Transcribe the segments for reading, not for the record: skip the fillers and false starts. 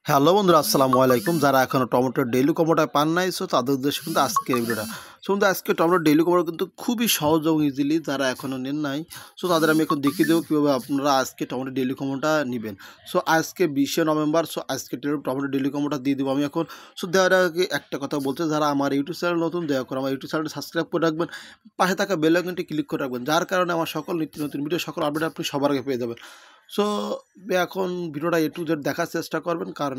Hello বন্ধুরা, আসসালামু আলাইকুম। যারা এখনও টমেটোর ডেইলি কম্বোটা পান নাই, সো তাদের উদ্দেশ্যে কিন্তু আজকের ভিডিওটা। সো কিন্তু আজকে টমেটোর ডেইলি কম্বোটা কিন্তু খুবই সহজ এবং ইজিলি, যারা এখনও নেন নাই, সো তাদের আমি এখন দেখিয়ে দেবো কীভাবে আপনারা আজকে টমেটো ডেইলি কম্বোটা নেবেন। সো আজকে 20শে নভেম্বর, সো আজকে টমেটো ডেইলি কম্বোটা দিয়ে দেবো আমি এখন। সো দেওয়ার আগে একটা কথা বলতে, যারা আমার ইউটিউব চ্যানেল নতুন, দয়া করে আমার ইউটিউব চ্যানেলটা সাবস্ক্রাইব করে রাখবেন, পাশে থাকা বেল আইকনটি ক্লিক করে রাখবেন, যার কারণে আমার সকল নিত্য নতুন ভিডিও, সকল আপডেট আপনি সবার আগে পেয়ে যাবেন। সো এখন ভিডিওটা A to Z দেখার চেষ্টা করবেন, কারণ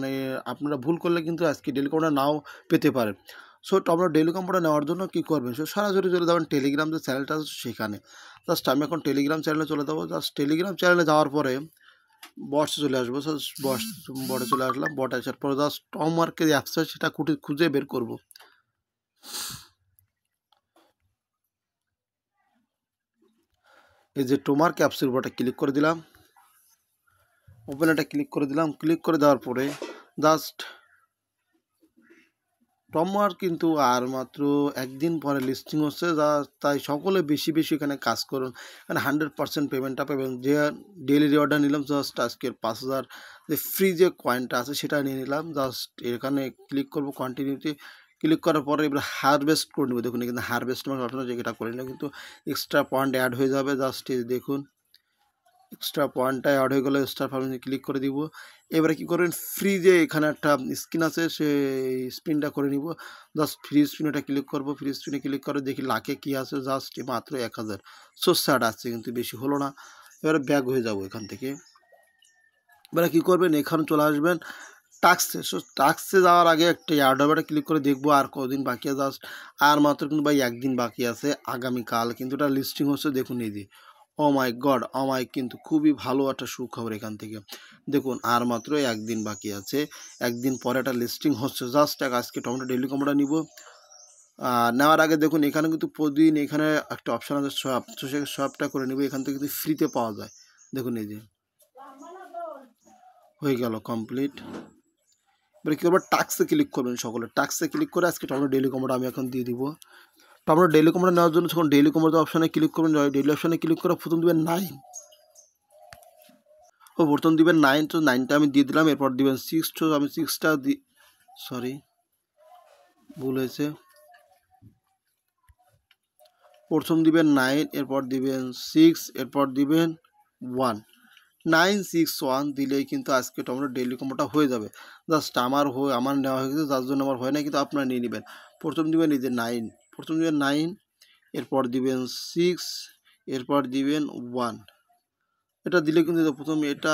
আপনারা ভুল করলে কিন্তু আজকে ডেইলি কম্বোটা নাও পেতে পারেন। সো টমেটো ডেইলি কম্বোটা নেওয়ার জন্য কী করবেন, সো সরাসরি চলে যাবেন টেলিগ্রাম যে চ্যানেলটা আছে সেখানে। জাস্ট আমি এখন টেলিগ্রাম চ্যানেলে চলে যাবো। জাস্ট টেলিগ্রাম চ্যানেলে যাওয়ার পরে বটসে চলে আসবো। বটে চলে আসলাম। বটে আসার পরে জাস্ট টমওয়ার্কের যে অ্যাপসটা সেটা খুঁজে বের করব। এই যে টোমার্ক অ্যাপসের উপরটা ক্লিক করে দিলাম, ওপেন এটা ক্লিক করে দিলাম। ক্লিক করে দেওয়ার পরে জাস্ট টমওয়ার্ক কিন্তু আর মাত্র একদিন পরে লিস্টিং হচ্ছে, তাই সকলে বেশি বেশি এখানে কাজ করুন। এখানে 100% পেমেন্টটা পাবেন। যে ডেইলি রিওয়ার্ডটা নিলাম, জাস্ট আজকের 5000 যে ফ্রি যে কয়েনটা আছে সেটা নিয়ে নিলাম। জাস্ট এখানে ক্লিক করবো, কন্টিনিউতে ক্লিক করার পরে এবার হারভেস্ট করে নেবো। দেখুন কিন্তু হারভেস্ট আমার অপশন আছে, এটা করে নিলাম, কিন্তু এক্সট্রা পয়েন্ট অ্যাড হয়ে যাবে। জাস্ট দেখুন এক্সট্রা পয়েন্টটা অ্যাড হয়ে গেলে স্টার ফার্মিংয়ে ক্লিক করে দিব। এবারে কী করবেন, ফ্রি যে এখানে একটা স্ক্রিন আছে সেই স্পিনটা করে নিব। জাস্ট ফ্রি স্পিনটা ক্লিক করব। ফ্রি স্পিনে ক্লিক করে দেখি লাখে কী আছে, জাস্ট মাত্র 1000। সো স্যাড আসছে, কিন্তু বেশি হলো না। এবারে ব্যাক হয়ে যাব এখান থেকে। এবারে কী করবেন, এখানে চলে আসবেন টাস্কে। সো টাস্কে যাওয়ার আগে একটা এয়ারড্রপটা ক্লিক করে দেখবো আর কদিন বাকি আছে। জাস্ট আর মাত্র কিন্তু ভাই একদিন বাকি আছে, আগামীকাল কিন্তু এটা লিস্টিং হচ্ছে। দেখুন এই যে ও মাই গড, কিন্তু খুবই ভালো একটা সুখবর এখান থেকে। দেখুন আর মাত্র একদিন বাকি আছে, একদিন পরে একটা লিস্টিং হচ্ছে। জাস্ট আজকে টমেটো ডেইলি কম্বোটা নিব। নেওয়ার আগে দেখুন এখানে কিন্তু প্রতিদিন এখানে একটা অপশান আছে শপ, তো সেই শপটা করে নেব। এখান থেকে কিন্তু ফ্রিতে পাওয়া যায়। দেখুন এই যে হয়ে গেল কমপ্লিট। এবারে কী করবো, টাস্কে ক্লিক করবেন সকলে। টাস্কে ক্লিক করে আজকে টমেটো ডেইলি কম্বোটা আমি এখন দিয়ে দিব। টমেটো ডেইলি কম্বোটা নেওয়ার জন্য যখন ডেইলি কম্বোটা অপশানে ক্লিক করবেন, ডেইলি অপশানে ক্লিক করে প্রথম দেবেন 9, ও প্রথম দিবেন 9, তো 9টা আমি দিয়ে দিলাম। এরপর দিবেন 6, তো আমি 6টা সরি ভুল হয়েছে। প্রথম দিবেন 9, এরপর দিবেন 6, এরপর দিবেন 1। 961 দিলেই কিন্তু আজকে টমেটো ডেইলি কম্বোটা হয়ে যাবে। জাস্ট আমার নেওয়া হয়ে গেছে, যার জন্য আমার হয় না, কিন্তু আপনারা নিয়ে নেবেন। প্রথম দিবেন এই যে 9, প্রথম দিবেন 9, এরপর দিবেন 6, এরপর দিবেন 1। এটা দিলে কিন্তু প্রথম এটা,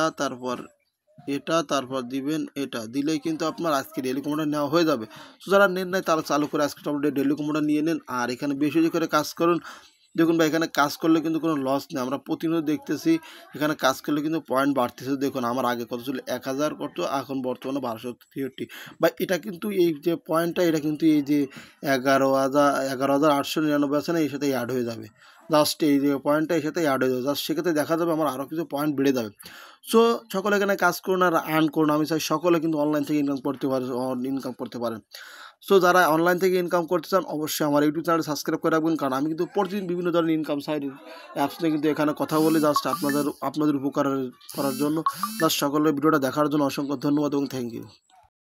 তারপর দিবেন এটা, দিলেই কিন্তু আপনার আজকে ডেইলি কম্বোটা নেওয়া হয়ে যাবে। তো যারা নেন নাই তারা চালু করে আজকে টমেটো ডেইলি কম্বোটা নিয়ে নেন, আর এখানে বেশি বেশি করে কাজ করুন। দেখুন ভাই, এখানে কাজ করলে কিন্তু কোনো লস নেই। আমরা প্রতিনিয়ত দেখতেছি এখানে কাজ করলে কিন্তু পয়েন্ট বাড়তেছে। দেখুন আমার আগে কত ছিল, 1000 কত, এখন বর্তমানে 1263। বা এটা কিন্তু এই যে পয়েন্টটা, এটা কিন্তু এই যে 11,899 আছে না, এর সাথে অ্যাড হয়ে যাবে। জাস্ট এই যে পয়েন্টটা এর সাথে অ্যাড হয়ে যাবে। জাস্ট সেক্ষেত্রে দেখা যাবে আমার আরও কিছু পয়েন্ট বেড়ে যাবে। সো সকলে এখানে কাজ করুন আর আর্ন করুন। আমি চাই সকলে কিন্তু অনলাইন থেকে ইনকাম করতে পারেন। সো যারা অনলাইন থেকে ইনকাম করতে চান, অবশ্যই আমার ইউটিউব চ্যানেল সাবস্ক্রাইব করে রাখবেন, কারণ আমি কিন্তু প্রতিদিন বিভিন্ন ধরনের ইনকাম সাইট অ্যাপস নিয়ে কিন্তু এখানে কথা বলি, জাস্ট আপনাদের উপকার করার জন্য। জাস্ট সকলের ভিডিওটা দেখার জন্য অসংখ্য ধন্যবাদ এবং থ্যাংক ইউ।